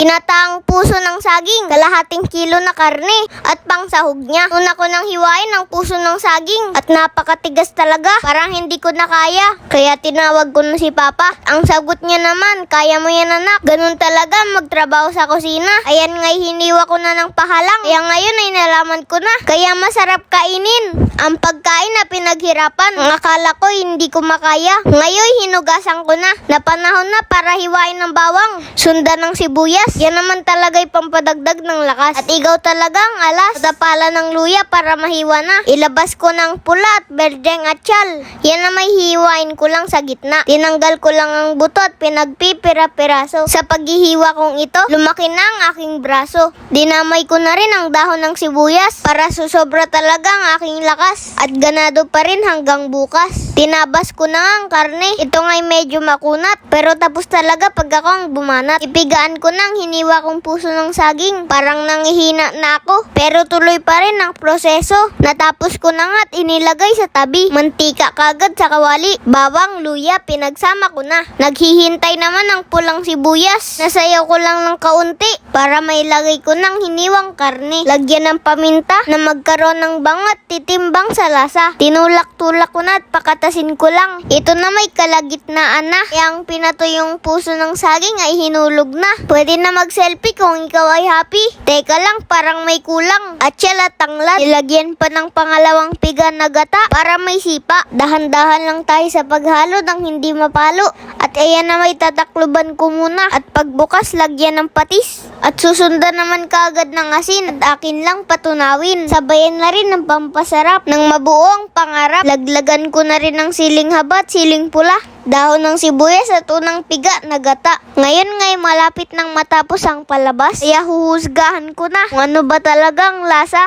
Ginataang puso ng saging, kalahating kilo na karne, at pangsahog niya. Una ko nang hiwain ang puso ng saging at napakatigas talaga. Parang hindi ko na kaya. Kaya tinawag ko na si Papa. Ang sagot niya naman, kaya mo yan anak. Ganun talaga magtrabaho sa kusina. Ayan nga'y hiniwa ko na ng pahalang. Kaya ngayon ay nalaman ko na. Kaya masarap kainin. Ang pagkain na pinaghirapan. Ang akala ko hindi ko makaya. Ngayon hinugasan ko na. Napanahon na para hiwain ng bawang. Sundan ng sibuyas. Yan naman talaga'y pampadagdag ng lakas. At igaw talagang alas. Tadapala ng luya para mahiwa na. Ilabas ko ng pula at berdeng at tiyal. Yan na may hiwain ko lang sa gitna. Tinanggal ko lang ang buto at pinagpipira-piraso. Sa paghihiwa kong ito, lumaki na ang aking braso. Dinamay ko na rin ang dahon ng sibuyas para susobra talaga ang aking lakas. At ganado pa rin hanggang bukas. Tinabas ko na ang karne. Ito nga'y medyo makunat. Pero tapos talaga pag ako ang bumanat. Ipigaan ko ng hiniwa kong puso ng saging. Parang nangihina na ako. Pero tuloy pa rin ang proseso. Natapos ko na nga at inilagay sa tabi. Mantika kagad sa kawali. Bawang, luya, pinagsama ko na. Naghihintay naman ang pulang sibuyas. Nasayaw ko lang ng kaunti para may lagay ko ng hiniwang karne. Lagyan ng paminta na magkaroon ng bangat titimbang sa lasa. Tinulak-tulak ko na at pakatasin ko lang. Ito na may kalagitnaan na. Yang pinatuyong puso ng saging ay hinulog na. Pwede na mag-selfie kung ikaw ay happy. Teka lang, parang may kulang. At siya latanglat. Ilagyan pa ng pangalawang piga na gata para may sipa. Dahan-dahan lang tayo sa paghalo ng hindi mapalo. At ayan na may tatakluban ko muna. At pagbukas, lagyan ng patis. At susundan naman kaagad ng asin. At akin lang patunawin. Sabayan na rin ng pampasarap ng mabuong pangarap. Laglagan ko na rin ng siling haba at siling pula. Dahon ng sibuyas at unang piga na gata. Ngayon nga'y malapit nang matapos ang palabas. Kaya huhusgahan ko na kung ano ba talagang lasa.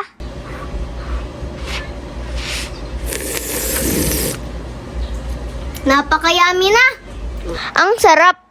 Napakayami na! Ang sarap!